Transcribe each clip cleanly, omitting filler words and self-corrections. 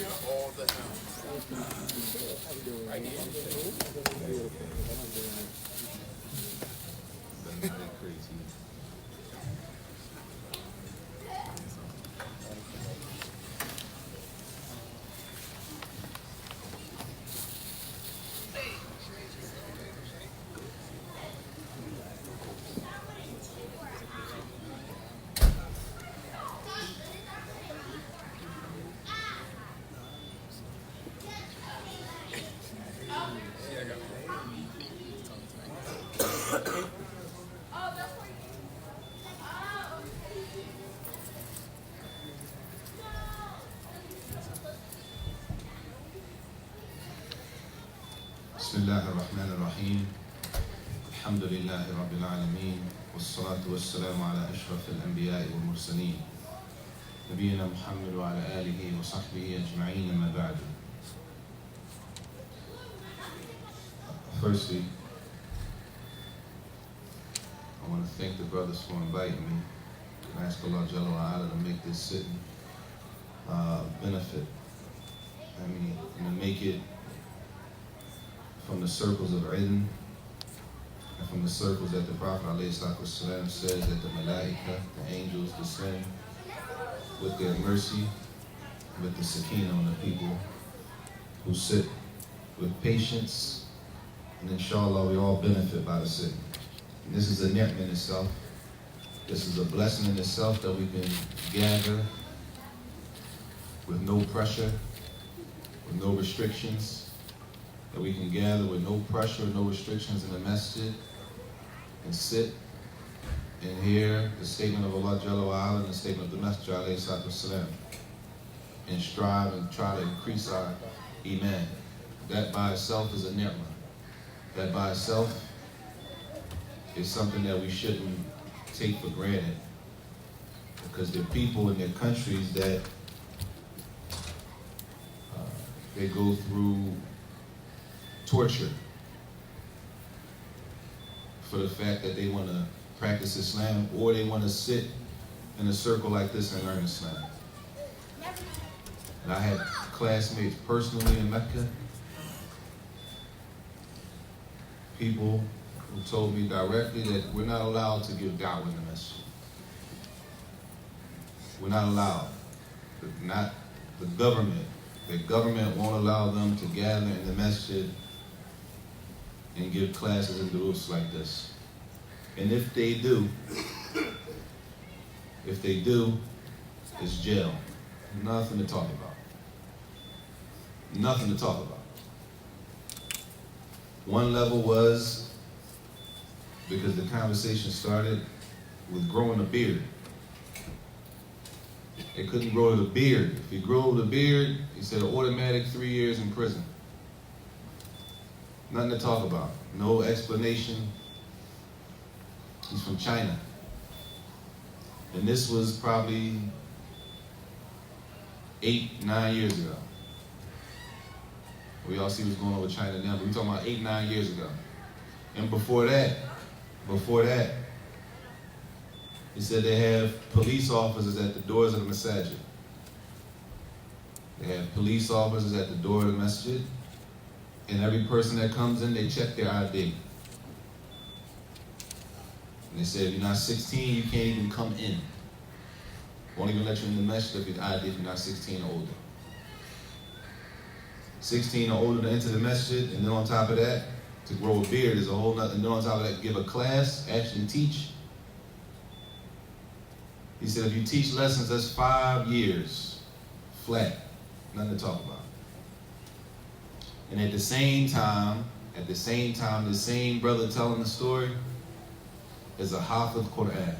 all the time. Right here. Crazy. بسم الله الرحمن الرحيم الحمد لله رب العالمين والصلاة والسلام على أشرف الأنبياء والمرسلين نبينا محمد وعلى آله وصحبه أجمعين أما بعد. Firstly, I want to thank the brothers for inviting me and ask Allah Jalla wa Ala to make this sitting benefit. I mean, and to make it from the circles of ilm and from the circles that the Prophet ﷺ says that the malaika, the angels, descend with their mercy, with the sakina on the people who sit with patience, and inshallah we all benefit by the sitting. And this is a ni'mah in itself. This is a blessing in itself that we can gather with no pressure, with no restrictions, that we can gather with no pressure, no restrictions in the masjid and sit and hear the statement of Allah Jalla wa Ala and the statement of the Messenger alayhi salatu wasalam, and strive and try to increase our iman. That by itself is a ni'mah. That by itself is something that we shouldn't take for granted, because there are people in their countries that they go through torture for the fact that they want to practice Islam, or they want to sit in a circle like this and learn Islam. And I had classmates personally in Mecca, people who told me directly that we're not allowed to give da'wah in the masjid. We're not allowed. Not the government. The government won't allow them to gather in the masjid and give classes in durus like this. And if they do, it's jail. Nothing to talk about. Nothing to talk about. One level was because the conversation started with growing a beard. They couldn't grow the beard. If he grew the beard, he said an automatic 3 years in prison. Nothing to talk about. No explanation. He's from China. And this was probably 8, 9 years ago. We all see what's going on with China now, but we're talking about 8, 9 years ago. And before that, he said they have police officers at the doors of the masajid. They have police officers at the door of the masjid, and every person that comes in, they check their ID. And they say if you're not 16, you can't even come in. Won't even let you in the masjid if your ID if you're not 16 or older. 16 or older to enter the masjid, and then on top of that, to grow a beard is a whole nother, and then on top of that, give a class, actually teach. He said if you teach lessons, that's 5 years, flat, nothing to talk about. And at the same time, the same brother telling the story is a Hafiz Quran.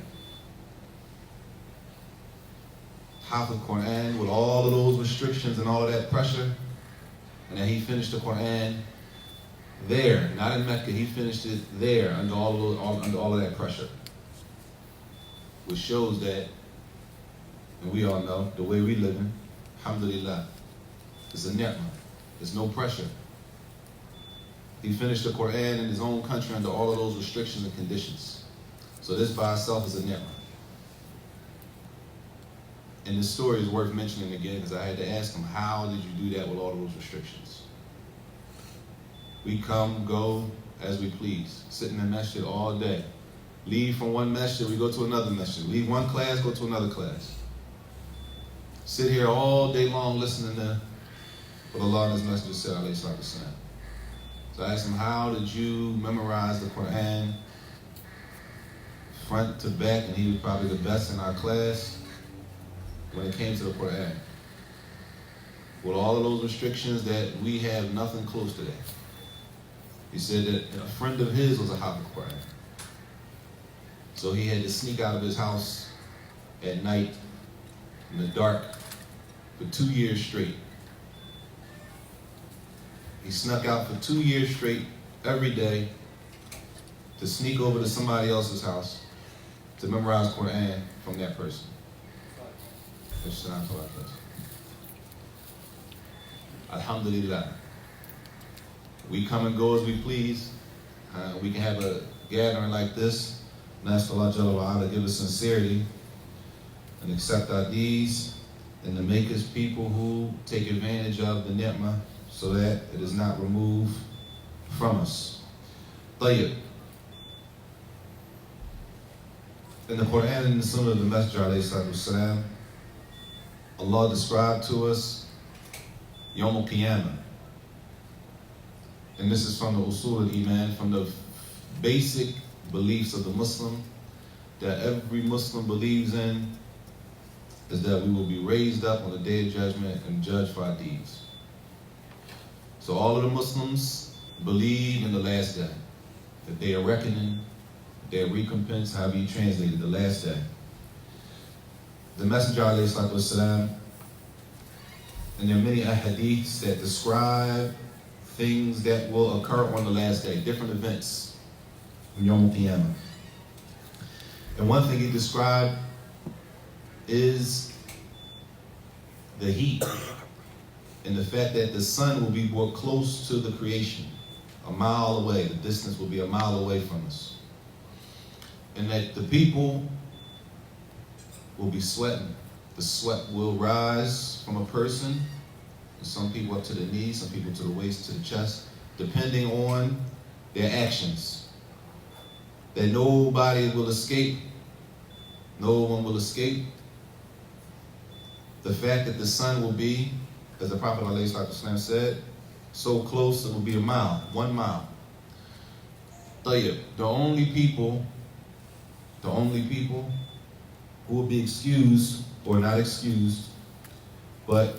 Hafiz Quran with all of those restrictions and all of that pressure, and then he finished the Quran there, not in Mecca. He finished it there under all of that pressure, which shows that, and we all know the way we living, alhamdulillah, it's a ni'mah. There's no pressure. He finished the Quran in his own country under all of those restrictions and conditions. So this by itself is a ni'mah. And this story is worth mentioning again because I had to ask him, how did you do that with all those restrictions? We come, go as we please, sit in the masjid all day. Leave from one masjid, we go to another masjid. Leave one class, go to another class. Sit here all day long listening to what Allah and His Messenger said, alayhi salatu wasalam. So I asked him, how did you memorize the Quran front to back? And he was probably the best in our class when it came to the Quran. With all of those restrictions that we have nothing close to that. He said that a friend of his was a Hafiz Quran. So he had to sneak out of his house at night in the dark for 2 years straight. He snuck out for 2 years straight every day to sneak over to somebody else's house to memorize Quran from that person. Alhamdulillah. We come and go as we please. We can have a gathering like this. And ask Allah Jalla wa Ala to give us sincerity and accept our deeds and to make us people who take advantage of the ni'mah so that it is not removed from us. Tayyib. In the Quran and the Sunnah of the Messenger alayhi salatu wasalam, Allah described to us Yawm al-Qiyamah. And this is from the Usul al-Iman, from the basic beliefs of the Muslim, that every Muslim believes in, is that we will be raised up on the Day of Judgment and judged for our deeds. So all of the Muslims believe in the last day, the day of reckoning, the day of recompense, however you translate it, the last day. The Messenger alayhi salatu wasalam, and there are many ahadiths that describe things that will occur on the last day, different events from Yawm al-Qiyamah. And one thing he described is the heat and the fact that the sun will be brought close to the creation, a mile away. The distance will be a mile away from us. And that the people will be sweating. The sweat will rise from a person, some people up to the knees, some people to the waist, to the chest, depending on their actions. That nobody will escape. No one will escape. The fact that the sun will be, as the Prophet ﷺ said, so close it will be a mile, 1 mile. Tayyib, the only people who will be excused, or not excused, but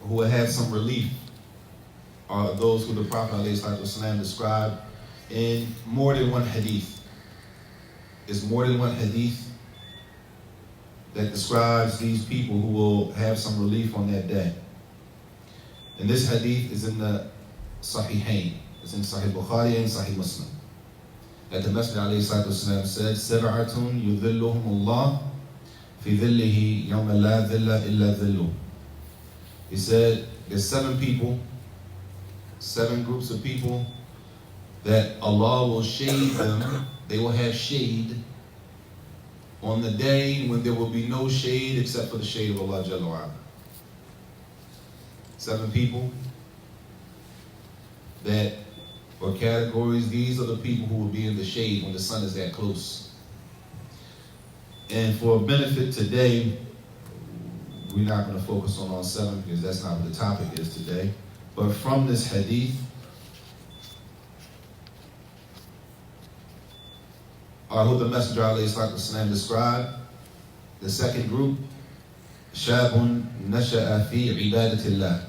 who will have some relief are those who the Prophet ﷺ described in more than one hadith. It's more than one hadith that describes these people who will have some relief on that day. And this hadith is in the Sahihain. It's in Sahih Bukhari and Sahih Muslim. That the Messenger ﷺ said, "Sab'atun yudhilluhum Allah fi dhillihi yawma la dhilla illa dhilluh." He said, there's 7 people, 7 groups of people that Allah will shade them. They will have shade on the day when there will be no shade except for the shade of Allah Jalla wa Ala. 7 people that, or categories, these are the people who will be in the shade when the sun is that close. And for a benefit today, we're not going to focus on all 7 because that's not what the topic is today. But from this hadith, who the Messenger ﷺ described, the second group, Shabun nasha'a fi ibadatillah.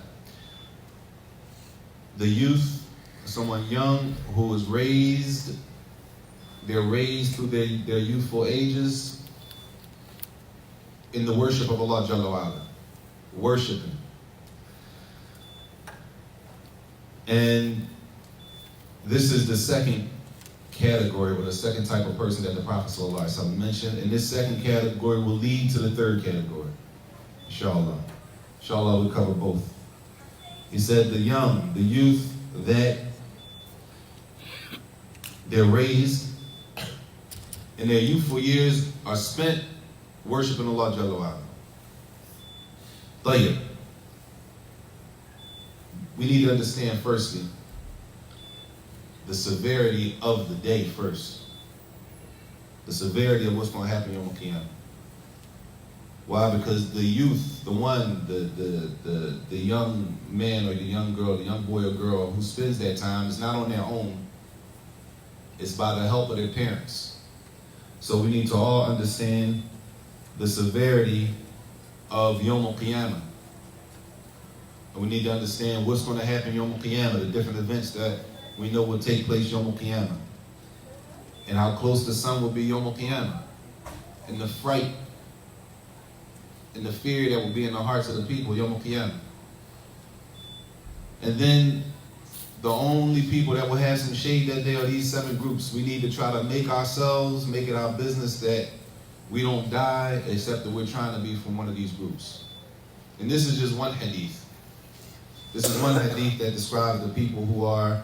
The youth, someone young who is raised, they're raised through their youthful ages in the worship of Allah Jalla wa Ala, worshiping. And this is the second category, or the second type of person that the Prophet ﷺ mentioned. And this second category will lead to the third category, inshallah. Inshallah, we'll cover both. He said the young, the youth, that they're raised and their youthful years are spent worshiping Allah Jalla wa Ala. طيب. We need to understand firstly the severity of the day first. The severity of what's going to happen Yom Qiyamah. Why? Because the youth, the young man or the young girl, the young boy or girl who spends that time is not on their own. It's by the help of their parents. So we need to all understand the severity of Yom Qiyamah. And we need to understand what's going to happen Yom Qiyamah, the different events that we know will take place Yom Qiyamah. And how close the sun will be Yom Qiyamah. And the fright and the fear that will be in the hearts of the people Yom Qiyamah. And then the only people that will have some shade that day are these 7 groups. We need to try to make it our business that we don't die except that we're trying to be from one of these groups. And this is just one hadith. This is one hadith that describes the people who are,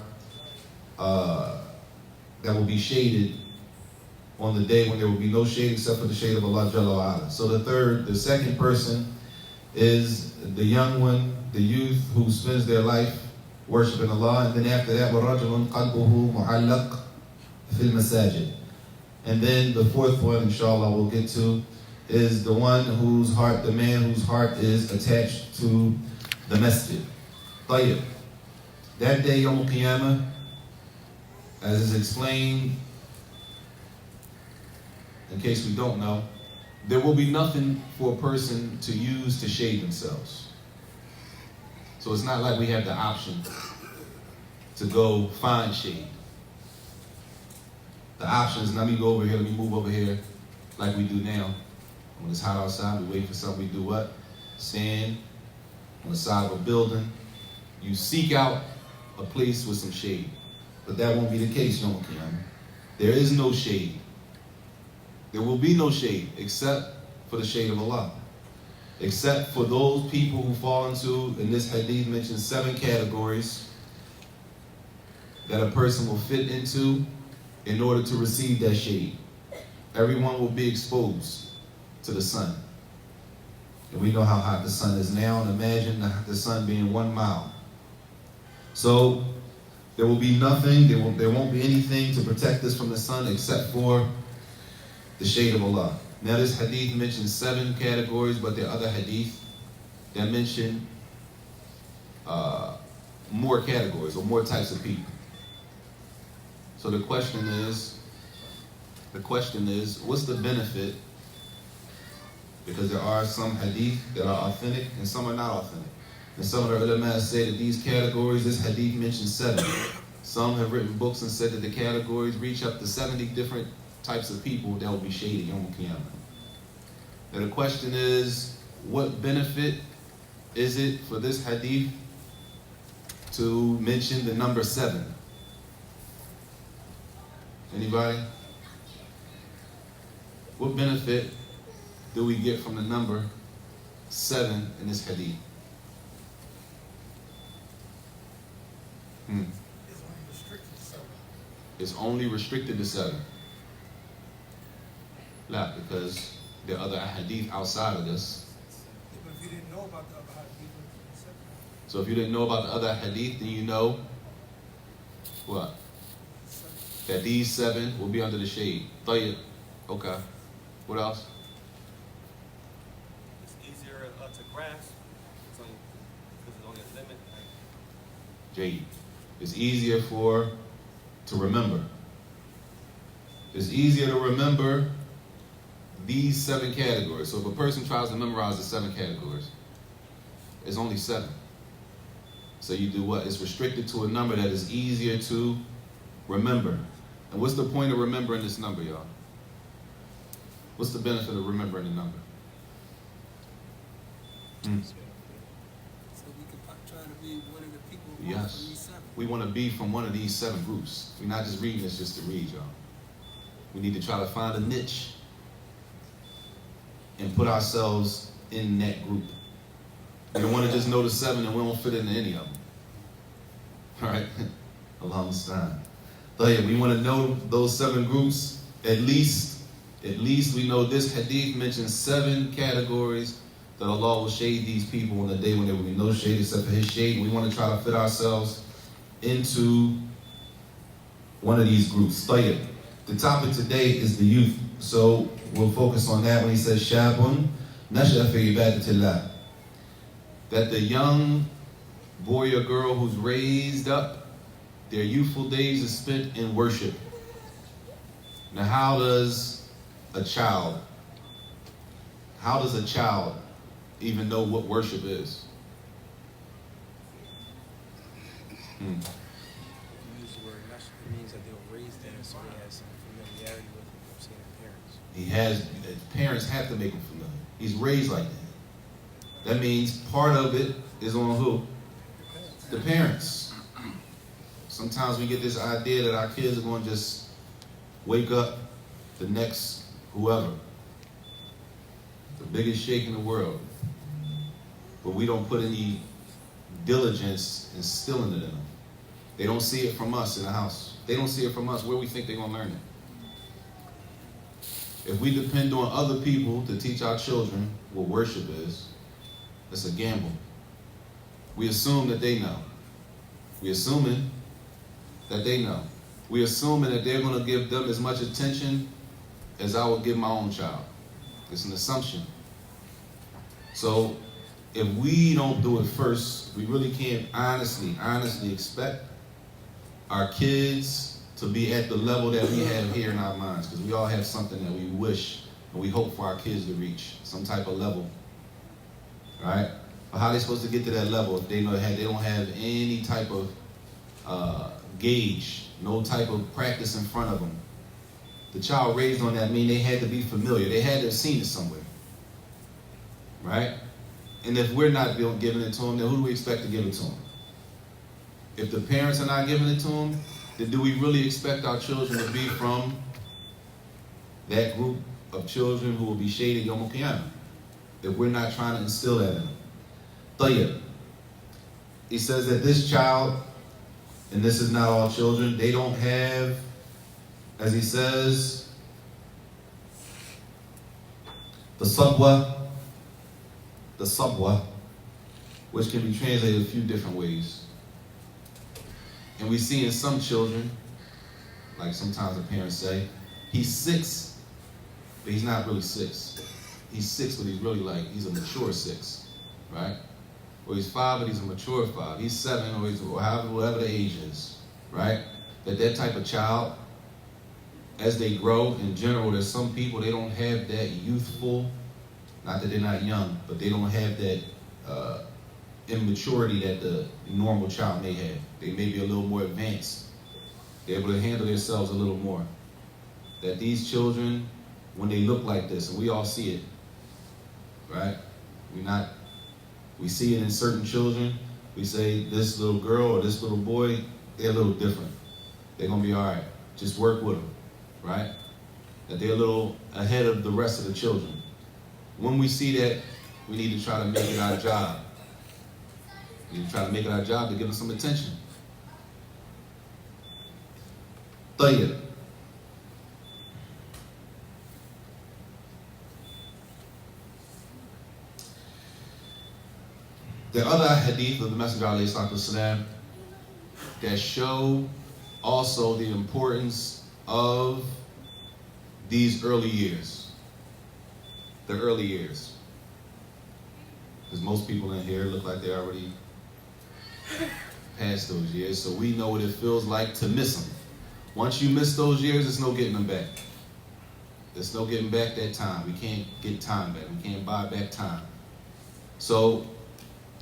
that will be shaded on the day when there will be no shade except for the shade of Allah Jalla wa Ala. So the second person is the young one, the youth who spends their life worshiping Allah. And then after that, وَرَجُلٌ قَلْبُهُ مُعَلَّقٌ فِي الْمَسَاجِدِ. And then the fourth one, inshallah, we'll get to, is the man whose heart is attached to the masjid. طيب. That day, Yom Qiyamah, as is explained, in case we don't know, there will be nothing for a person to use to shade themselves. So it's not like we have the option to go find shade. The option is, let me go over here, let me move over here, like we do now. When it's hot outside, we wait for something, we do what? Stand on the side of a building. You seek out a place with some shade. But that won't be the case, Yom Qiyamah. There is no shade. There will be no shade except for the shade of Allah. Except for those people who fall into, in this hadith mentions 7 categories that a person will fit into in order to receive that shade. Everyone will be exposed to the sun. And we know how hot the sun is now, and imagine the sun being 1 mile. So there will be nothing, there won't be anything to protect us from the sun except for the shade of Allah. Now this hadith mentions 7 categories, but there are other hadith that mention more categories or more types of people. So the question is, what's the benefit? Because there are some hadith that are authentic and some are not authentic. And some of the ulama say that these categories, this hadith mentions 7. Some have written books and said that the categories reach up to 70 different types of people that will be shaded Yom Qiyamah. Now the question is, what benefit is it for this hadith to mention the number 7? Anybody? What benefit do we get from the number 7 in this hadith? It's only restricted to 7. Not because there are other hadith outside of this. But if you didn't know about the other hadith, so if you didn't know about the other hadith, then you know what? That these 7 will be under the shade. طيب. Okay. What else? It's easier to grasp. Because there's only a limit. Jade. It's easier to remember. It's easier to remember these 7 categories. So if a person tries to memorize the 7 categories, it's only 7. So you do what? It's restricted to a number that is easier to remember. And what's the point of remembering this number, y'all? What's the benefit of remembering the number? So we can try to be one of the people who Yes. from these 7. We want to be from one of these 7 groups. We're not just reading this just to read, y'all. We need to try to find a niche and put ourselves in that group. We don't want to just know the 7 and we don't fit into any of them. All right? Allah understand. We want to know those 7 groups. At least we know this hadith mentions 7 categories, that Allah will shade these people on the day when there will be no shade except for His shade. We want to try to fit ourselves into one of these groups. Tayyib. The topic today is the youth, so we'll focus on that when he says Shabun nasha'a fi ibadatillah. That the young boy or girl who's raised up, their youthful days is spent in worship. Now, how does a child even know what worship is? You use the word nash, it means that they were raised there, so they have some familiarity with seeing their parents. Parents have to make him familiar. He's raised like that. That means part of it is on who? The parents. Sometimes we get this idea that our kids are going to just wake up the next whoever. The biggest sheikh in the world. But we don't put any diligence instilling it in them. They don't see it from us in the house. They don't see it from us. Where we think they're going to learn it? If we depend on other people to teach our children what worship is, it's a gamble. We assume that they know. We're assuming that they know. We're assuming that they're going to give them as much attention as I would give my own child. It's an assumption. So if we don't do it first, we really can't honestly expect our kids to be at the level that we have here in our minds, because we all have something that we wish and we hope for our kids to reach, some type of level. Right? But how are they supposed to get to that level if they don't have any type of gauge, no type of practice in front of them? The child raised on that mean they had to be familiar. They had to have seen it somewhere. Right? And if we're not giving it to them, then who do we expect to give it to them? If the parents are not giving it to them, then do we really expect our children to be from that group of children who will be shaded Yom Qiyamah? If we're not trying to instill that in them. Tayyib. He says that this child, and this is not all children, they don't have, as he says, the sabwa, which can be translated a few different ways. And we see in some children, like sometimes the parents say, he's 6, but he's not really 6. He's 6, but he's a mature 6, right? Or he's 5, but he's a mature 5. He's 7, or he's whatever the age is, right? That type of child, as they grow, in general, there's some people, they don't have that youthful, not that they're not young, but they don't have that immaturity that the normal child may have. They may be a little more advanced. They're able to handle themselves a little more. That these children, when they look like this, and we all see it, right? We see it in certain children. We say this little girl or this little boy, they're a little different. They're going to be all right. Just work with them, right? That they're a little ahead of the rest of the children. When we see that, we need to try to make it our job. We need to try to make it our job to give them some attention. Tayyib. The other hadith of the Messenger ﷺ that show also the importance of these early years. The early years. Because most people in here look like they already passed those years, so we know what it feels like to miss them. Once you miss those years, there's no getting them back. There's no getting back that time. We can't get time back. We can't buy back time. So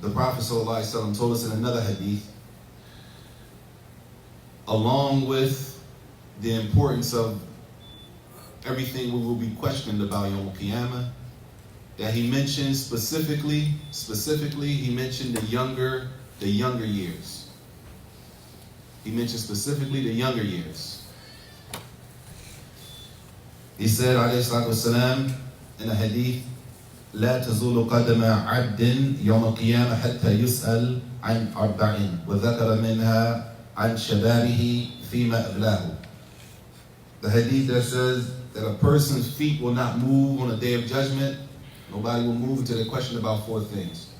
the Prophet ﷺ told us in another hadith, along with the importance of everything we will be questioned about Yom Qiyamah, that he mentioned specifically, he mentioned the younger years. He mentioned specifically the younger years. He said, alayhi salatu wasalam, in a hadith, لا تزول قدم عبد يوم القيامة حتى يسأل عن 4 وذكر منها عن شبابه فيما أبلاه. The hadith that says that a person's feet will not move on the day of judgment Nobody will move until they question about 4 things.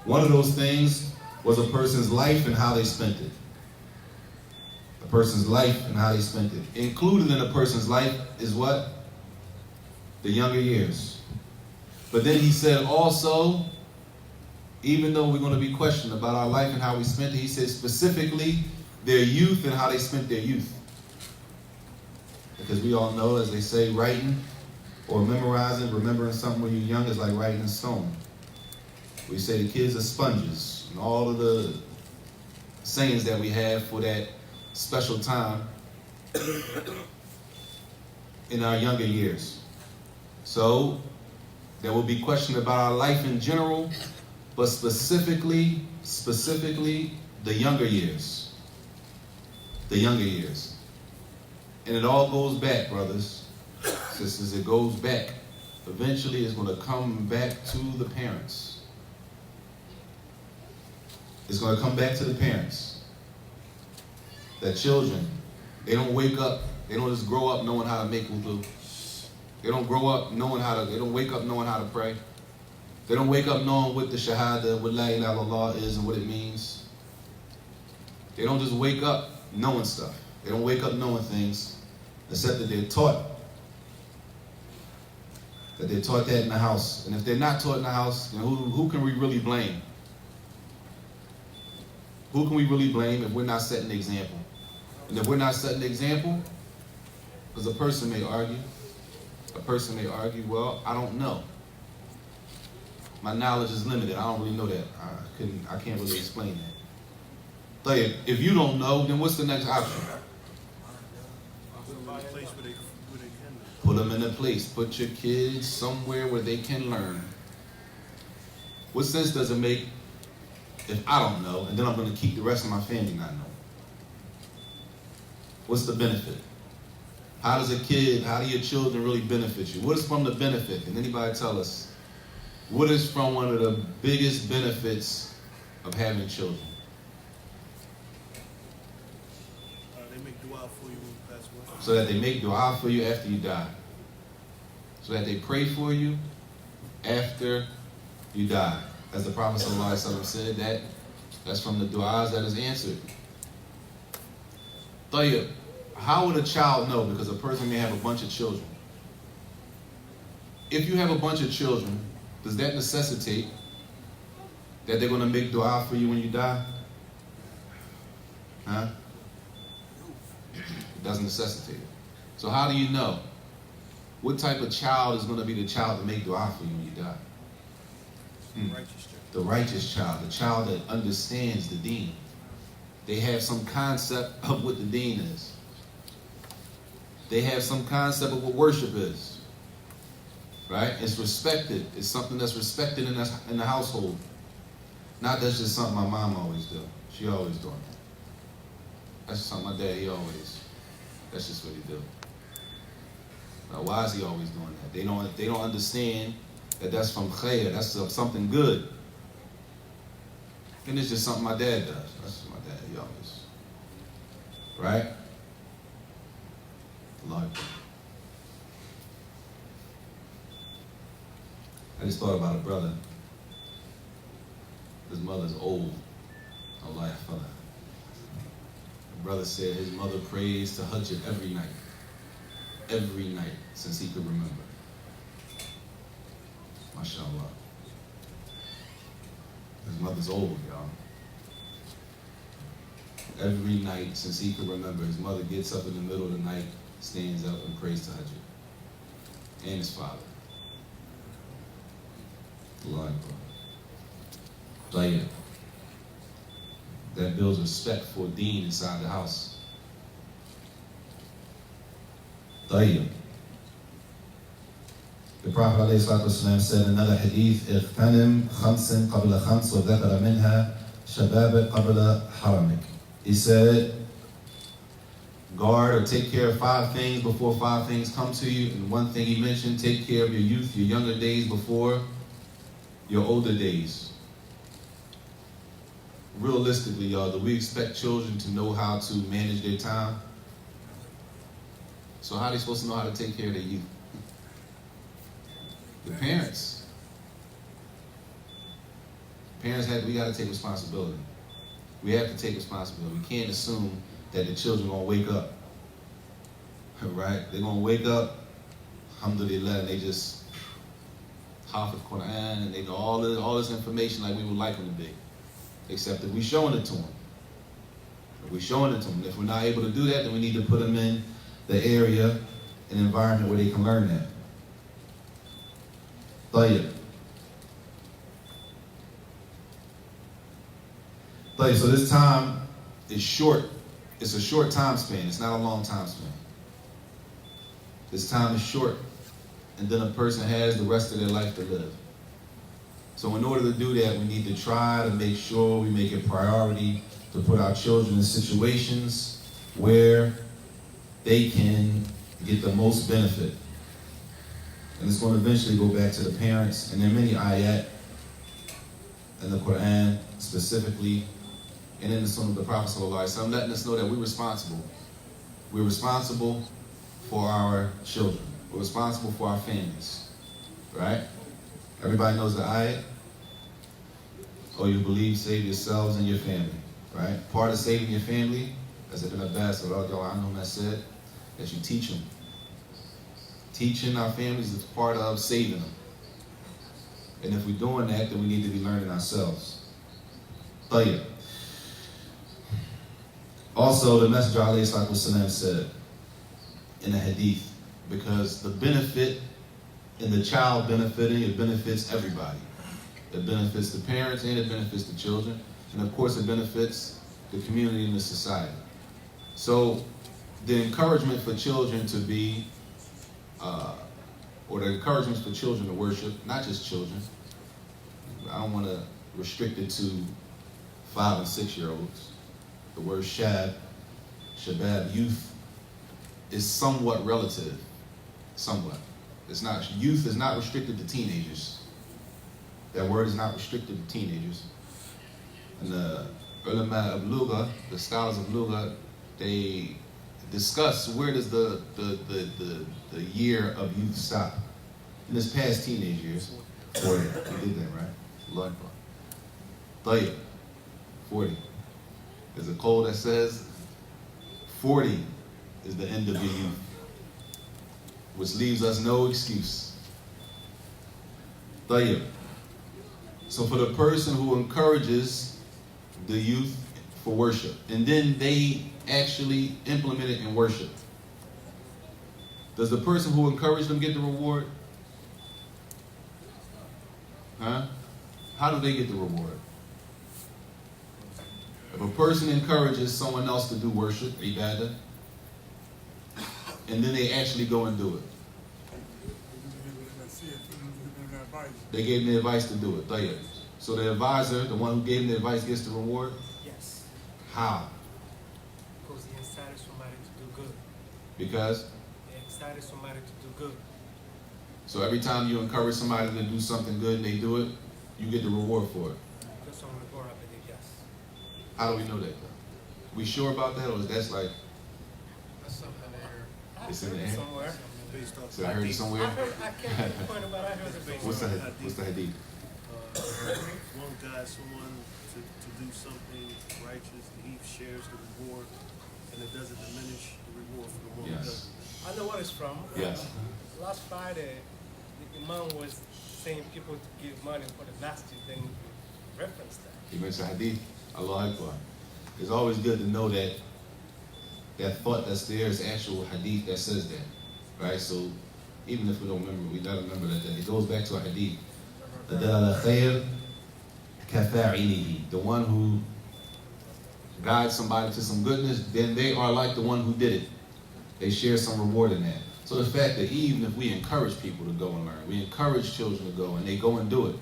One of those things was a person's life and how they spent it. A person's life and how they spent it. Included in a person's life is what? The younger years. But then he said also, even though we're going to be questioned about our life and how we spent it, he said specifically their youth and how they spent their youth. Because we all know, as they say, writing or memorizing, remembering something when you're young is like writing in stone. We say the kids are sponges, and all of the sayings that we have for that special time in our younger years. So there will be questions about our life in general, but specifically the younger years. The younger years. And it all goes back, brothers, sisters, it goes back. Eventually it's going to come back to the parents. It's going to come back to the parents. That children, they don't wake up, they don't just grow up knowing how to make wudu. They don't grow up knowing they don't wake up knowing how to pray. They don't wake up knowing what the shahada, what la ilaha illallah is and what it means. They don't just wake up knowing stuff. They don't wake up knowing things, except that they're taught. That they're taught that in the house. And if they're not taught in the house, then who can we really blame? Who can we really blame if we're not setting the example? And if we're not setting the example, because a person may argue, well, I don't know. My knowledge is limited. I don't really know that. I can't really explain that. But if you don't know, then what's the next option? Put them in a place. Put your kids somewhere where they can learn. What sense does it make if I don't know, and then I'm going to keep the rest of my family not knowing? What's the benefit? How do your children really benefit you? What is from the benefit? Can anybody tell us? What is from one of the biggest benefits of having children? They make dua for you when you pass away. So that they make dua for you after you die. So that they pray for you after you die. As the Prophet ﷺ said, that's from the du'as that is answered. Tayyib, how would a child know? Because a person may have a bunch of children. If you have a bunch of children, does that necessitate that they're going to make dua for you when you die? Huh? It doesn't necessitate it. So how do you know? What type of child is going to be the child to make dua for you when you die? The righteous child, the child that understands the deen. They have some concept of what the deen is. They have some concept of what worship is. Right? It's respected. It's something that's respected in the household. Not that's just something my mom always do. She always doing it. That's just something my dad, that's just what he do. Now, why is he always doing that? They don't understand that that's from khair, that's something good. And it's just something my dad does. That's just my dad, he always. Right? Lord. I just thought about a brother. His mother's old. Allah yahfadha. The brother said his mother prays to Hajj every night. Every night since he could remember. MashaAllah. His mother's old, y'all. Every night since he could remember, his mother gets up in the middle of the night, stands up and prays to Hajj. And his father. Allah. That builds respect for deen inside the house. طيب. The Prophet ﷺ said in another hadith, اغتنم خمس قبل خمس وذكر منها شباب قبل حرمك. He said, guard or take care of 5 things before 5 things come to you. And one thing he mentioned, take care of your youth, your younger days before your older days. Realistically, y'all, do we expect children to know how to manage their time? So how are they supposed to know how to take care of their youth? The parents. Parents we got to take responsibility. We have to take responsibility. We can't assume that the children are going to wake up. Right? They're going to wake up, alhamdulillah, and they just half the Quran, and they know all this information like we would like them to be. Except if we're showing it to them. If we're showing it to them. If we're not able to do that, then we need to put them in the area and environment where they can learn that. So this time is short. It's a short time span. It's not a long time span. This time is short, and then a person has the rest of their life to live. So in order to do that, we need to try to make sure we make it priority to put our children in situations where they can get the most benefit. And it's going to eventually go back to the parents. And there are many ayat in the Quran specifically, and in the Sunnah of the Prophet ﷺ, letting us know that we're responsible. We're responsible for our children. We're responsible for our families. Right? Everybody knows the ayat. Oh, you believe, save yourselves and your family. Right? Part of saving your family, as Ibn Abbas has said, that you teach them. Teaching our families is part of saving them. And if we're doing that, then we need to be learning ourselves. Tayyib. Also, the Messenger ﷺ said in a hadith, because the benefit in the child benefiting, it benefits everybody. It benefits the parents and it benefits the children. And of course, it benefits the community and the society. So the encouragement for children to be, or the encouragement for children to worship, not just children. I don't want to restrict it to 5 and 6 year olds. The word shabab, youth, is somewhat relative. Somewhat. It's not, youth is not restricted to teenagers. That word is not restricted to teenagers. And the ulama of Lugha, the scholars of Lugha, they discuss where does the year of youth stop. And it's past teenage years. 40. You did that, right? Lord, 40. There's a code that says 40 is the end of your youth, which leaves us no excuse. So for the person who encourages the youth for worship, and then they actually implement it in worship, does the person who encouraged them get the reward? Huh? How do they get the reward? If a person encourages someone else to do worship, ibadah, and then they actually go and do it, they gave them the advice to do it. So the advisor, the one who gave them the advice, gets the reward? Yes. How? Because he incited somebody to do good. Because? He incited somebody to do good. So every time you encourage somebody to do something good and they do it, you get the reward for it. That's on the Torah, I believe, yes. How do we know that though? We sure about that, or is that like? That's something there. It's in the air? Somewhere. So I heard it somewhere? I can't pinpoint it, but I heard it based What's the hadith? One guy, someone to do something righteous, he shares the reward, and it doesn't diminish the reward for the one who does it. I know what it's from. Yes. Last Friday, the Imam was saying people to give money for the masjid, then he referenced that. He mentioned hadith. Allah Akbar. It's always good to know that that thought that's there is actual hadith that says that. Right? So even if we don't remember, we gotta remember that it goes back to a hadith. The one who guides somebody to some goodness, then they are like the one who did it. They share some reward in that. So the fact that even if we encourage people to go and learn, we encourage children to go and they go and do it,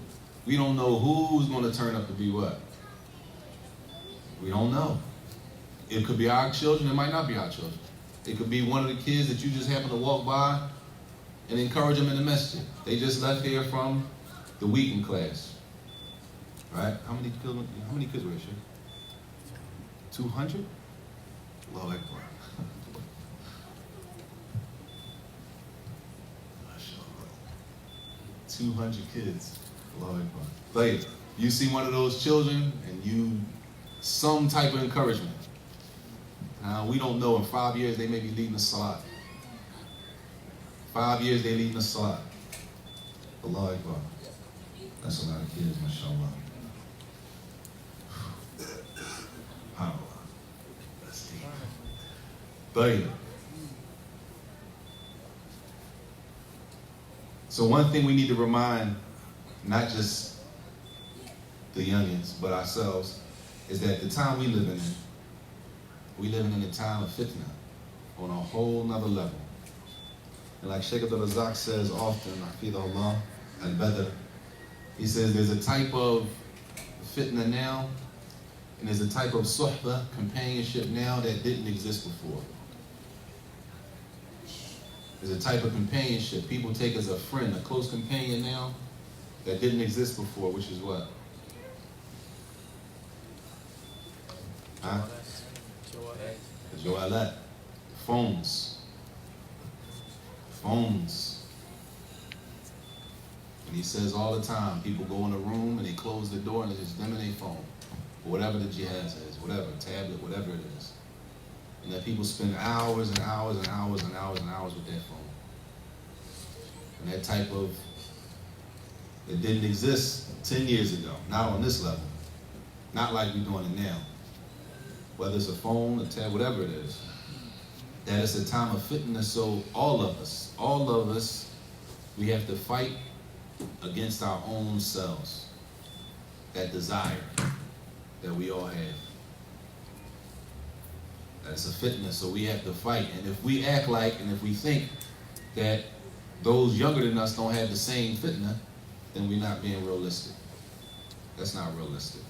we don't know who's going to turn up to be what. We don't know. It could be our children, it might not be our children. It could be one of the kids that you just happen to walk by and encourage them in the masjid. They just left here from the weekend class. Right? How many kids were there? 200? Allahu Akbar. 200 kids. Lord, like, you see one of those children and you, some type of encouragement. We don't know, in 5 years they may be leading the salat. 5 years they leading the salat. Allah Akbar. That's a lot of kids, mashallah. That's deep. But so one thing we need to remind, not just the youngins, but ourselves, is that the time we living in a time of fitna on a whole nother level. And like Shaikh Abdul says often, Hafidhahullah, al-Badr, he says there's a type of fitna now, and there's a type of suhbah, companionship now, that didn't exist before. There's a type of companionship people take as a friend, a close companion now, that didn't exist before, which is what? Huh? The Joalat. Phones. Phones. And he says all the time, people go in a room and they close the door and it's just them and their phone. Or whatever the jihaz is, whatever, tablet, whatever it is. And that people spend hours and hours and hours and hours and hours with their phone. And that type of, it didn't exist 10 years ago, not on this level. Not like we're doing it now. Whether it's a phone, a tab, whatever it is. That it's a time of fitness, so all of us, we have to fight against our own selves. That desire that we all have. That's a fitness, so we have to fight. And if we act like, and if we think that those younger than us don't have the same fitna, then we're not being realistic. That's not realistic.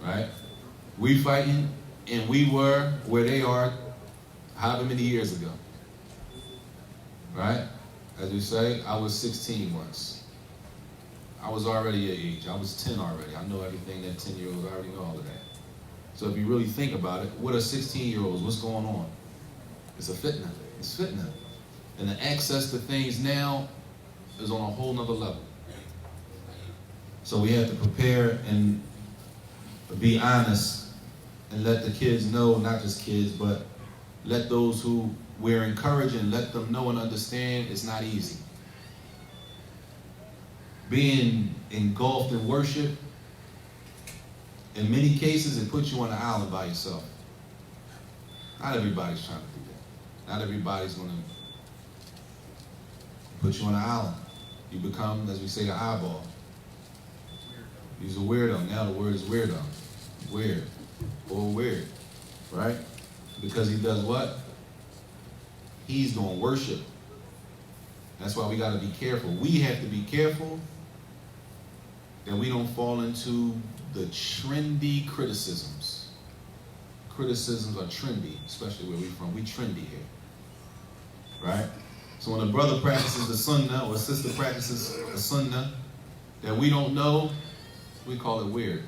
Right? We fighting, and we were where they are however many years ago. Right? As we say, I was 16 once. I was already your age. I was 10 already. I know everything that 10-year-olds, I already know all of that. So if you really think about it, what are 16-year-olds? What's going on? It's a fitna. It's fitna. And the access to things now is on a whole nother level. So we have to prepare and be honest and let the kids know, not just kids, but let those who we're encouraging, let them know and understand it's not easy. Being engulfed in worship, in many cases, it puts you on an island by yourself. Not everybody's trying to do that. Not everybody's going to put you on an island. You become, as we say, the eyeball. He's a weirdo. Now the word is weirdo. Weird. Or weird. Right? Because he does what? He's doing worship. That's why we got to be careful. We have to be careful that we don't fall into the trendy criticisms. Criticisms are trendy, especially where we're from. We trendy here. Right? So when a brother practices the sunnah or a sister practices a sunnah that we don't know, we call it weird.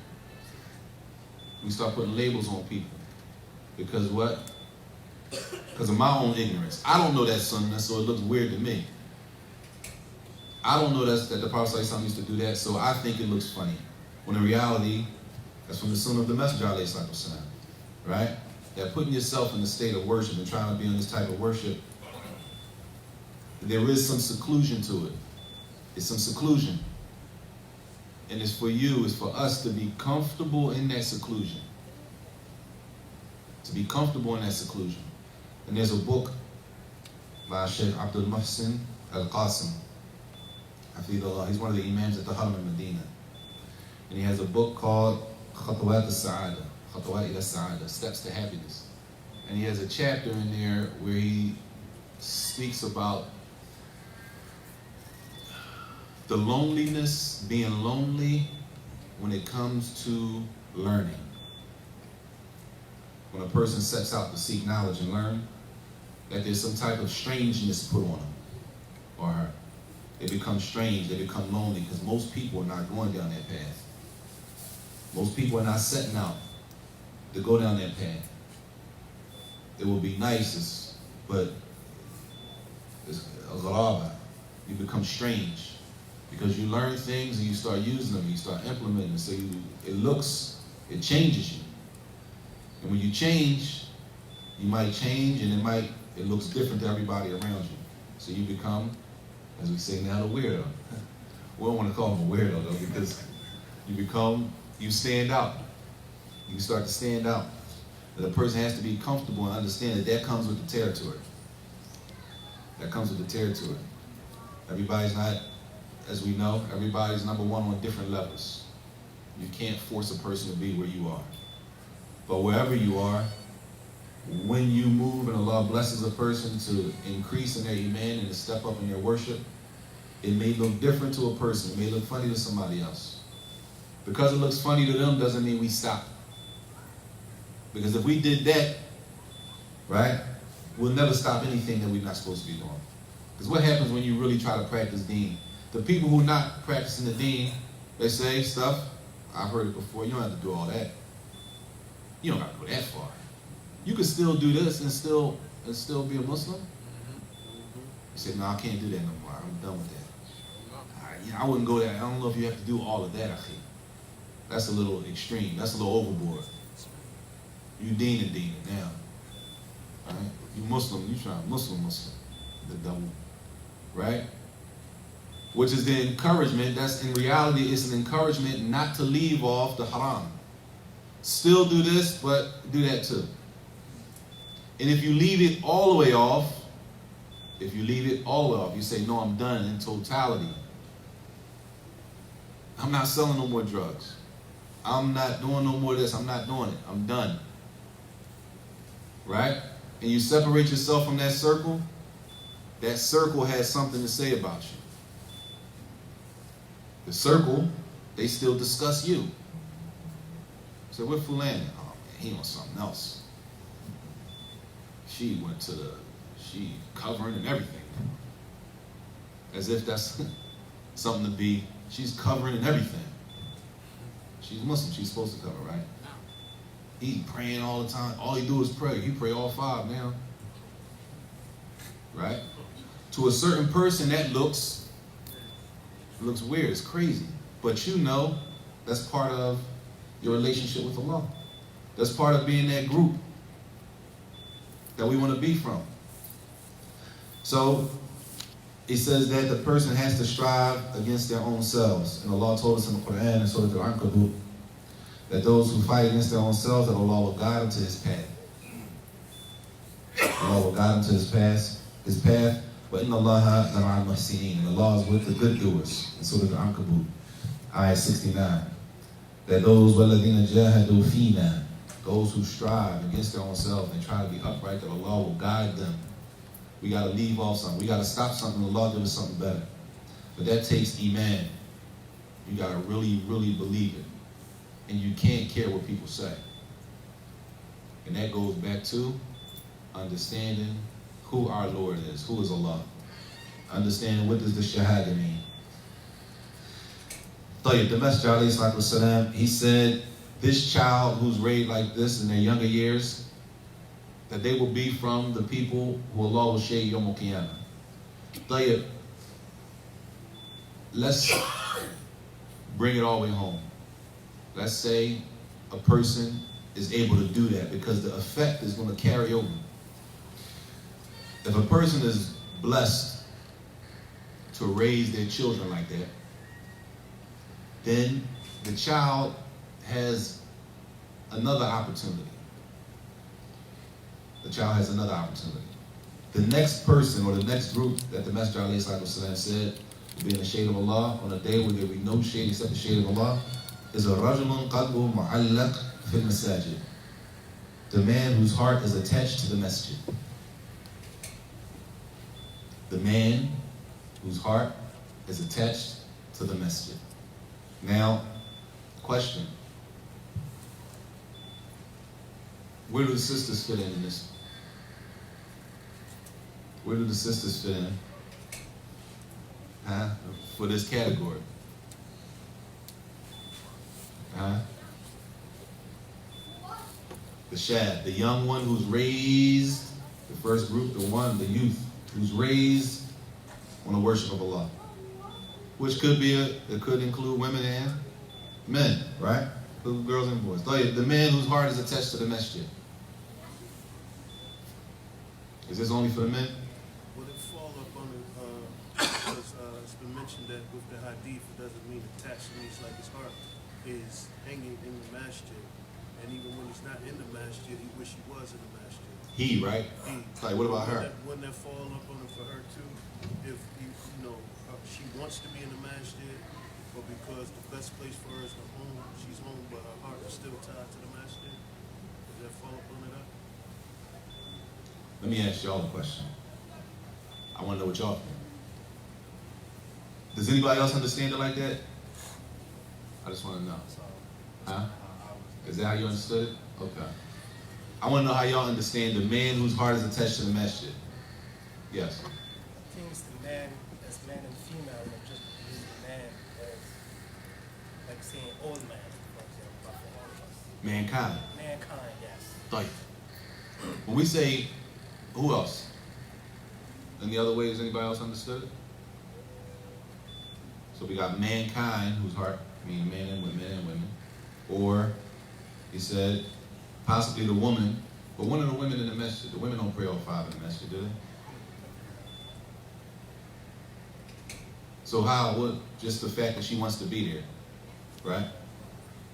We start putting labels on people. Because what? Because of my own ignorance. I don't know that sunnah, so it looks weird to me. I don't know that the Prophet ﷺ used to do that, so I think it looks funny. When in reality, that's from the sunnah of the Messenger ﷺ, right? That putting yourself in the state of worship and trying to be in this type of worship, there is some seclusion to it. It's some seclusion. And it's for you, it's for us to be comfortable in that seclusion. To be comfortable in that seclusion. And there's a book by Shaykh Abdul Muhsin al-Qasim. Hafidhullah. He's one of the imams at the Haram in Medina. And he has a book called Khatawat al-Sa'ada. Khatawat al-Sa'ada. Steps to Happiness. And he has a chapter in there where he speaks about the loneliness, being lonely when it comes to learning. When a person sets out to seek knowledge and learn, that there's some type of strangeness put on him or her. They become strange, they become lonely, because most people are not going down that path. Most people are not setting out to go down that path. It will be nice, but it's a gharaba. You become strange. Because you learn things and you start using them, you start implementing them. So it changes you. And when you change, you might change and it looks different to everybody around you. So you become, as we say now, the weirdo. We don't want to call him a weirdo though, because you stand out. You start to stand out. That a person has to be comfortable and understand that comes with the territory. That comes with the territory. Everybody's not, as we know, everybody's number one on different levels. You can't force a person to be where you are. But wherever you are, when you move and Allah blesses a person to increase in their iman and to step up in their worship, it may look different to a person. It may look funny to somebody else. Because it looks funny to them doesn't mean we stop. Because if we did that, right, we'll never stop anything that we're not supposed to be doing. Because what happens when you really try to practice deen? The people who are not practicing the deen, they say stuff, I've heard it before, you don't have to do all that. You don't have to go that far. You can still do this and still be a Muslim. You say, no, I can't do that no more. I'm done with that. I wouldn't go there. I don't know if you have to do all of that, I think. That's a little extreme. That's a little overboard. You deen it now. Right? You Muslim, you trying Muslim. The double. Right? Which is the encouragement. That's in reality, it's an encouragement not to leave off the haram. Still do this, but do that too. And if you leave it all the way off, you say, no, I'm done in totality. I'm not selling no more drugs. I'm not doing no more of this. I'm not doing it. I'm done. Right? And you separate yourself from that circle has something to say about you. The circle, they still discuss you. So what Fulani? Oh man, he on something else. She covering and everything. As if that's something to be, she's covering and everything. She's Muslim, she's supposed to cover, right? He praying all the time. All he do is pray. He pray all five now. Right? To a certain person that looks weird, it's crazy. But you know that's part of your relationship with Allah. That's part of being that group that we want to be from. So it says that the person has to strive against their own selves. And Allah told us in the Quran and Surah Al-Ankabut that those who fight against their own selves, that Allah will guide them to His path. Allah will guide them to His path. But inna Allaha lama'a al-muhsinin. And Allah is with the good doers. In Surah Al-Ankabut, ayah 69. That those وَالَّذِينَ جَاهَدُوا فِينَا, those who strive against their own selves and try to be upright, that Allah will guide them. We got to leave off something. We got to stop something. Allah give us something better. But that takes iman. You got to really, really believe it. And you can't care what people say. And that goes back to understanding who our Lord is. Who is Allah? Understanding what does the Shahada mean. The Messenger ﷺ, he said, this child who's raised like this in their younger years, that they will be from the people who Allah will shade Yawm al-Qiyamah. Let's bring it all the way home. Let's say a person is able to do that because the effect is going to carry over. If a person is blessed to raise their children like that, then the child has another opportunity. The child has another opportunity. The next person or the next group that the Messenger ﷺ said will be in the shade of Allah on a day where there will be no shade except the shade of Allah is a rajulun qalbu mu'allaq fil masajid. The man whose heart is attached to the masjid. The man whose heart is attached to the masjid. Now, question. Where do the sisters fit in this? Where do the sisters fit in? For this category? The shad, the young one who's raised, the first group, the youth, who's raised on the worship of Allah. which could be it could include women and men, right? Little girls and boys. The man whose heart is attached to the masjid. Is this only for the men? Would it fall up on it, because it's been mentioned that with the hadith, it doesn't mean attached, it means like his heart is hanging in the masjid. And even when he's not in the masjid, he wish he was in the masjid. He, right? He. Like, what about her? Wouldn't that fall up on it for her too? If, she wants to be in the masjid, but because the best place for her is the home, she's home, but her heart is still tied to the masjid. Does that fall up on it? Let me ask y'all a question. I want to know what y'all think. Does anybody else understand it like that? I just want to know. Huh? Is that how you understood it? Okay. I want to know how y'all understand the man whose heart is attached to the masjid. Yes. I think it's the man, as man and female, and just use the man as, like saying old man, for example, but for all of us. Mankind. Mankind, yes. Like, when we say, who else? Any other ways anybody else understood it? So we got mankind, whose heart, meaning men and women. Or, he said, possibly the woman. But one of the women in the masjid, the women don't pray all five in the masjid, do they? So how, what, just the fact that she wants to be there, right?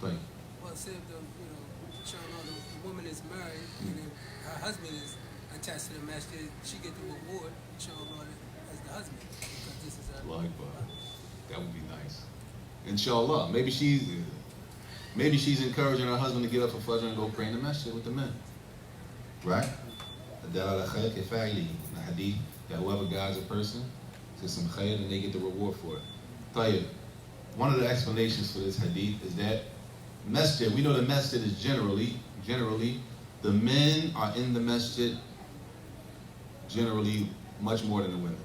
Like, well, say if the woman is married and if her husband is attached to the masjid, she get the reward, inshallah, as the husband, because this is her. like, that would be nice. Inshallah, maybe she's encouraging her husband to get up for Fajr and go pray in the masjid with the men, right? The hadith that whoever guides a person to some khayr and they get the reward for it. Tayyib, one of the explanations for this hadith is that masjid, we know the masjid is generally, the men are in the masjid generally much more than the women,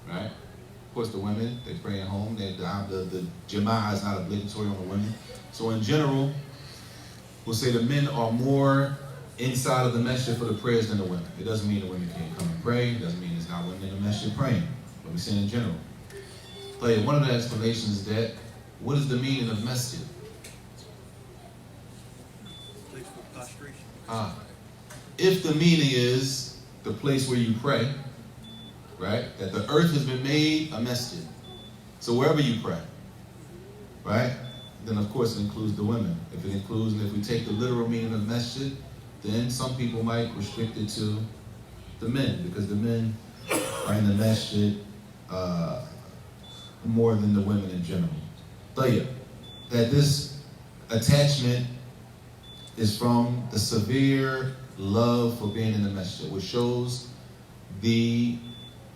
right? Of course, the women, they pray at home. The jama'ah is not obligatory on the women. So in general, we'll say the men are more inside of the masjid for the prayers than the women. It doesn't mean the women can't come and pray. It doesn't mean there's not women in the masjid praying. But we're saying in general. But one of the explanations is that, what is the meaning of masjid? Place for prostration. If the meaning is the place where you pray, right? That the earth has been made a masjid. So wherever you pray, right? Then of course it includes the women. If it includes, and if we take the literal meaning of masjid, then some people might restrict it to the men, because the men are in the masjid more than the women in general. Tayyib, that this attachment is from the severe love for being in the masjid, which shows the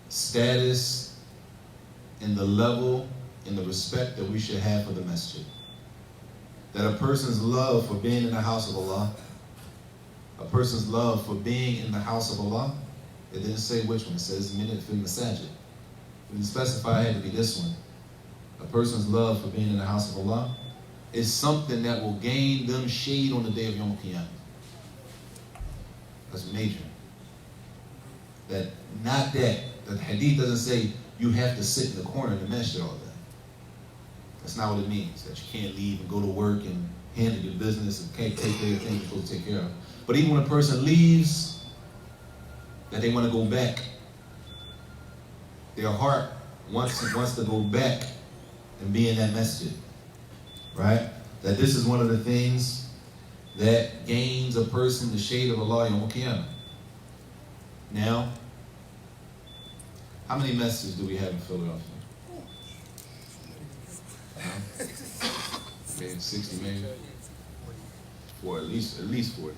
status and the level and the respect that we should have for the masjid. That a person's love for being in the house of Allah, a person's love for being in the house of Allah, it didn't say which one, it says minute fil masajid. It didn't specify it had to be this one. A person's love for being in the house of Allah is something that will gain them shade on the day of Yom Qiyamah. That's major. That the hadith doesn't say you have to sit in the corner in the masjid all day. That's not what it means, that you can't leave and go to work and handle your business and can't take care of things you're supposed to take care of. But even when a person leaves, that they want to go back. Their heart wants to go back and be in that masjid, right? That this is one of the things that gains a person the shade of Allah Yawm Qiyamah. Now, how many masjids do we have in Philadelphia? Okay, 60 maybe? Or at least 40.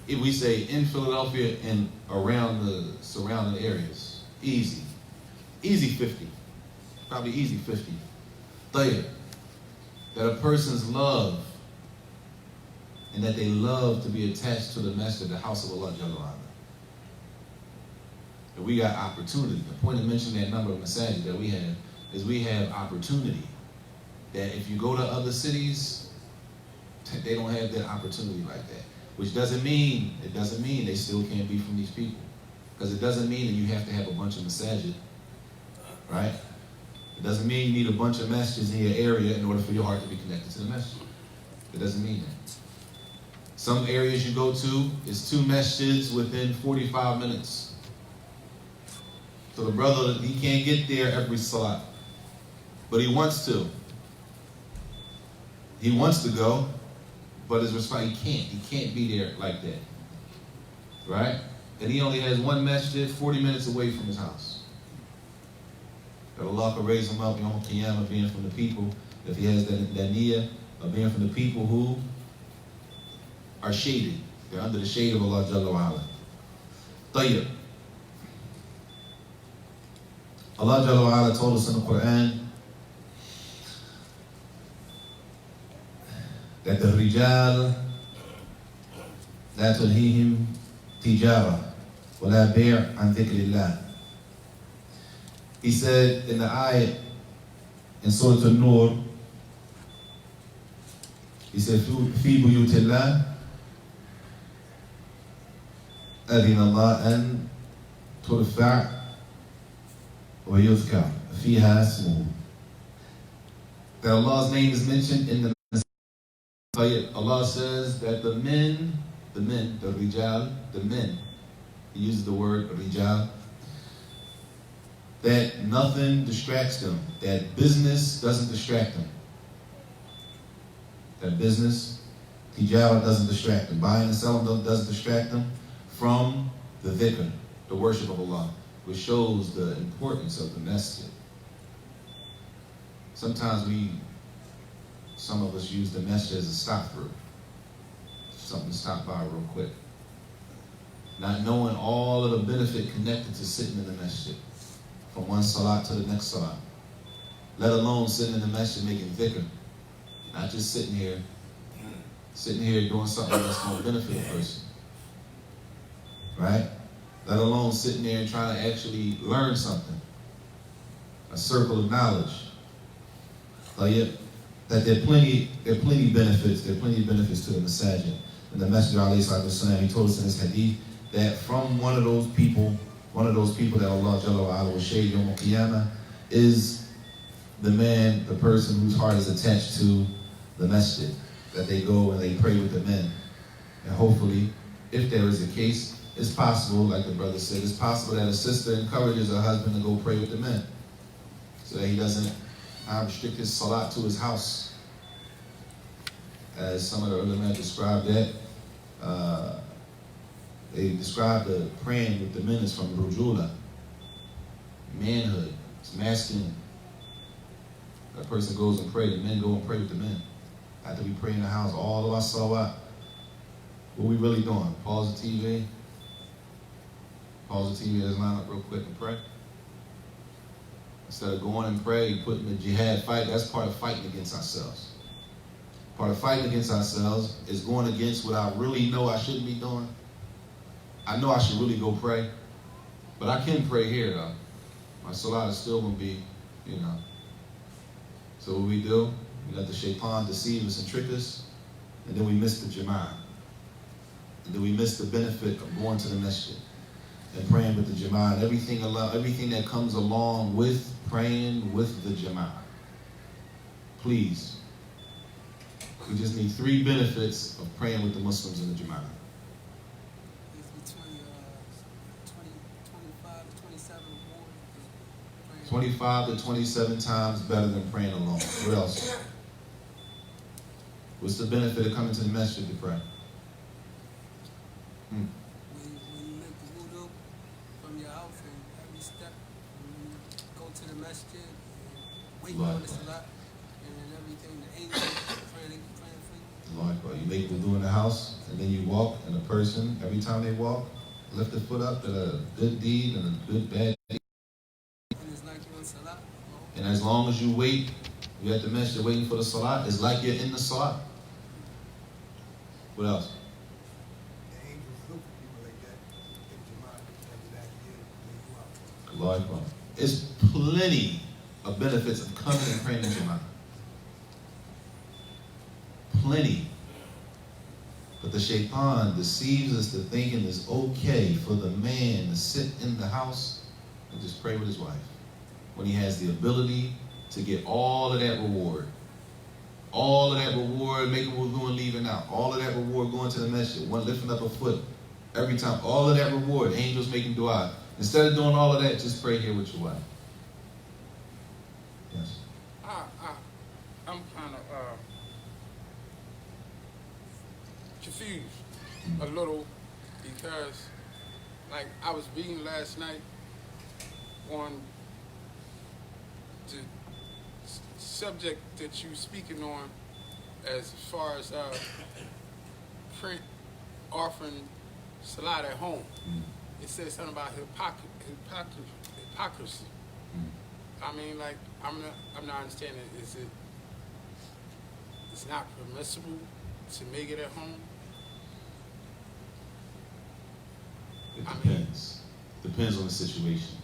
If we say in Philadelphia and around the surrounding areas, easy 50. Probably easy 50. That a person's love and that they love to be attached to the masjid, the house of Allah Jalla wa'ala. And we got opportunity. The point of mentioning that number of masajid that we have is we have opportunity. That if you go to other cities, they don't have that opportunity like that. Which doesn't mean they still can't be from these people. Because it doesn't mean that you have to have a bunch of masajid, right? It doesn't mean you need a bunch of messages in your area in order for your heart to be connected to the message. It doesn't mean that. Some areas you go to, it's 2 messages within 45 minutes. So the brother, he can't get there every salat, but he wants to. He wants to go, but his response, he can't be there like that. Right? And he only has 1 masjid 40 minutes away from his house. That Allah can raise him up, Yom Qiyamah, being from the people, if he has that niyyah of being from the people who are shaded. They're under the shade of Allah Jalla wa Ala. Tayyib. Allah Jalla wa Ala told us in the Quran that the rijal la tulhihim tijara wa la bay' an dhikrillah. He said in the ayat in Surah An-Nur, he said, fi buyutillah أذن الله أن ترفع ويذكر فيها اسمه. That Allah's name is mentioned in the ayat. Allah says that the men, the rijal, the men, he uses the word rijal, that nothing distracts them, that business doesn't distract them. That business, tijara, doesn't distract them. Buying and selling doesn't distract them from the dhikr, the worship of Allah, which shows the importance of the masjid. Sometimes some of us use the masjid as a stop through, something to stop by real quick, not knowing all of the benefit connected to sitting in the masjid, from one salat to the next salat, let alone sitting in the masjid making dhikr, not just sitting here doing something that's going to benefit a person. Right? Let alone sitting there and trying to actually learn something. A circle of knowledge. That there are plenty benefits. There are plenty of benefits to the masajid. And the Messenger ﷺ, he told us in his hadith that from one of those people that Allah Jalla wa Ala will shade Yom Qiyamah is the person whose heart is attached to the masjid. That they go and they pray with the men. And hopefully, if there is a case, it's possible, like the brother said, it's possible that a sister encourages her husband to go pray with the men so that he doesn't restrict his salat to his house. As some of the ulama described that, they described the praying with the men as from rujula, manhood, it's masculine. That person goes and prays, the men go and pray with the men. After we pray in the house, all of our salawat, what we really doing? Pause the TV. Pause the TV, let's line up real quick and pray. Instead of going and pray, putting the jihad fight, that's part of fighting against ourselves. Part of fighting against ourselves is going against what I really know I shouldn't be doing. I know I should really go pray, but I can pray here though. My salat is still going to be, So what we do, we let the shaitan deceive us and trick us, and then we miss the jama'ah. And then we miss the benefit of going to the masjid and praying with the jama'ah, and everything that comes along with praying with the jama'ah. Please. We just need 3 benefits of praying with the Muslims in the jama'ah. It's between 25 to 27 more. 25 to 27 times better than praying alone. What else? What's the benefit of coming to the masjid to pray? When you make the wudu from your house and every step, when you go to the masjid, waiting on the salat, and everything, the angels praying for you. You make wudu in the house, and then you walk, and a person, every time they walk, lift their foot up, did a good deed and a good bad deed. And it's like you're on salat. And as long as you wait, you're at the masjid waiting for the salat, it's like you're in the salat. What else? It's plenty of benefits of coming and praying in Jama'ah. Plenty. But the shaitan deceives us to thinking it's okay for the man to sit in the house and just pray with his wife when he has the ability to get all of that reward. All of that reward, making wudu and leaving out. All of that reward going to the masjid, one lifting up a foot. Every time, all of that reward, angels making dua. Instead of doing all of that, just pray here with your wife. Yes. I'm kind of confused a little because, like, I was reading last night on the subject that you speaking on as far as print offering salat at home. It says something about hypocrisy. I mean, like, I'm not understanding. It's not permissible to make it at home? It depends. Depends on the situation.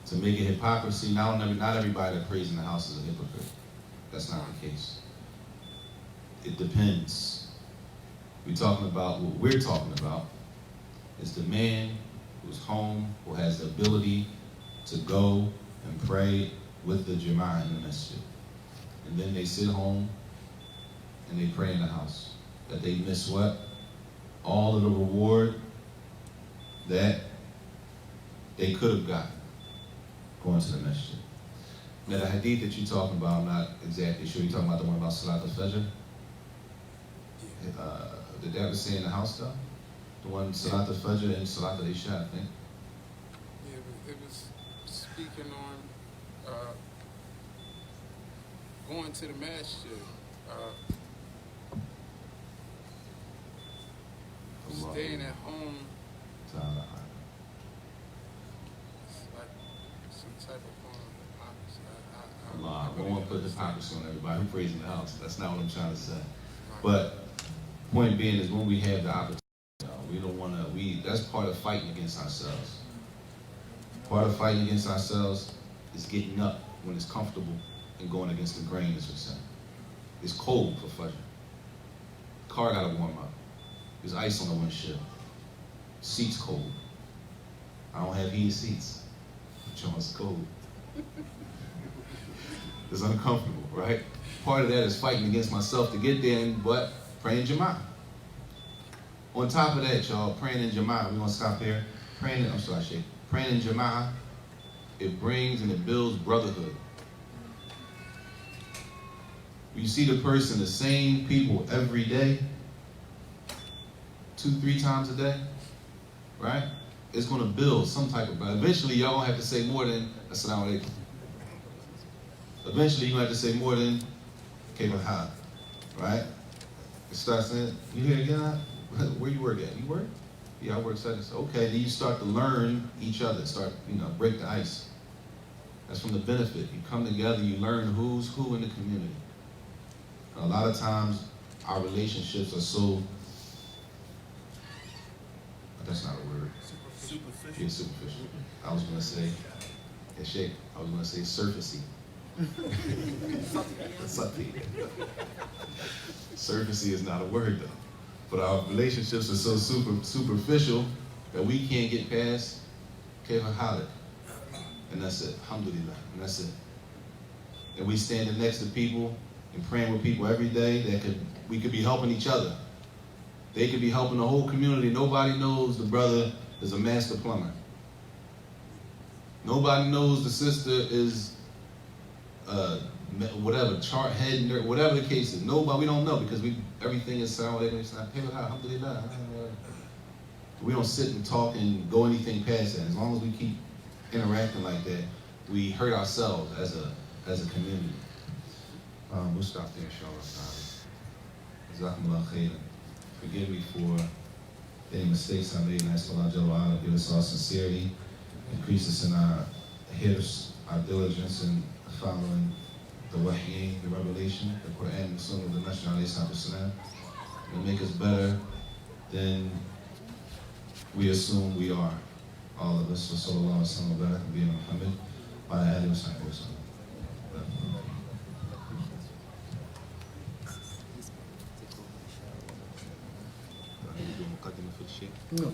To make it hypocrisy, not everybody that prays in the house is a hypocrite. That's not the case. It depends. We're talking about what we're talking about is the man who's home, who has the ability to go and pray with the jama'ah in the masjid. And then they sit home and they pray in the house. That they miss what? All of the reward that they could have gotten going to the masjid. Now the hadith that you're talking about, I'm not exactly sure. You're talking about the one about Salat al-Fajr? Did that was say in the house though? The one Salat al-Fajr and Salat al-Isha, I think? Yeah, it was speaking on going to the masjid, staying at home. It's like some type of form of hypocrisy. Allah, I won't put hypocrisy on everybody who prays in the house. That's not what I'm trying to say. But point being is when we have the opportunity, we don't want to, that's part of fighting against ourselves. Part of fighting against ourselves is getting up when it's comfortable and going against the grain, as we say. It's cold for Fajr. Car gotta warm up. There's ice on the windshield. Seats cold. I don't have heated seats. It's cold. It's uncomfortable, right? Part of that is fighting against myself to get there, but praying Jama'ah. On top of that, y'all, praying in Jama'ah, we're gonna stop here. Praying in Shaikh. Praying in Jama'ah, it brings and it builds brotherhood. You see the person, the same people every day, 2-3 times a day, right? It's gonna build some type of brotherhood. Eventually, y'all gonna have to say more than Assalamu alaikum. Eventually, you're gonna have to say more than Kayfa, right? You start saying, you hear it again? Where you work at? You work? Yeah, I work such and such. Okay, then you start to learn each other, start, break the ice. That's from the benefit. You come together, you learn who's who in the community. A lot of times, our relationships are so, that's not a word. Superficial. Yeah, superficial. I was gonna say, yeah, Shaikh, I was gonna say surfacey. Surfacey is not a word though. But our relationships are so superficial that we can't get past Kayfa Halid. And that's it. Alhamdulillah. And that's it. And we standing next to people and praying with people every day that we could be helping each other. They could be helping the whole community. Nobody knows the brother is a master plumber. Nobody knows the sister is whatever, chart head, nerd, whatever the case is. Nobody, we don't know because everything is alhamdulillah. We don't sit and talk and go anything past that. As long as we keep interacting like that, we hurt ourselves as a community. We'll stop there, inshallah. Jazakumullah khairan. Forgive me for any mistakes I made, and ask Allah Jalla wa Ala give us all sincerity, increase us in our hirs, our diligence in following the wahy, the revelation, the Quran and the Sunnah of the Messenger alayhi salatu wasalam, and make us better than we assume we are. All of us. So sallallahu alaihi wasallam wa baraka bi Muhammad wa ala alihi wa sahbihi wa sallam. No.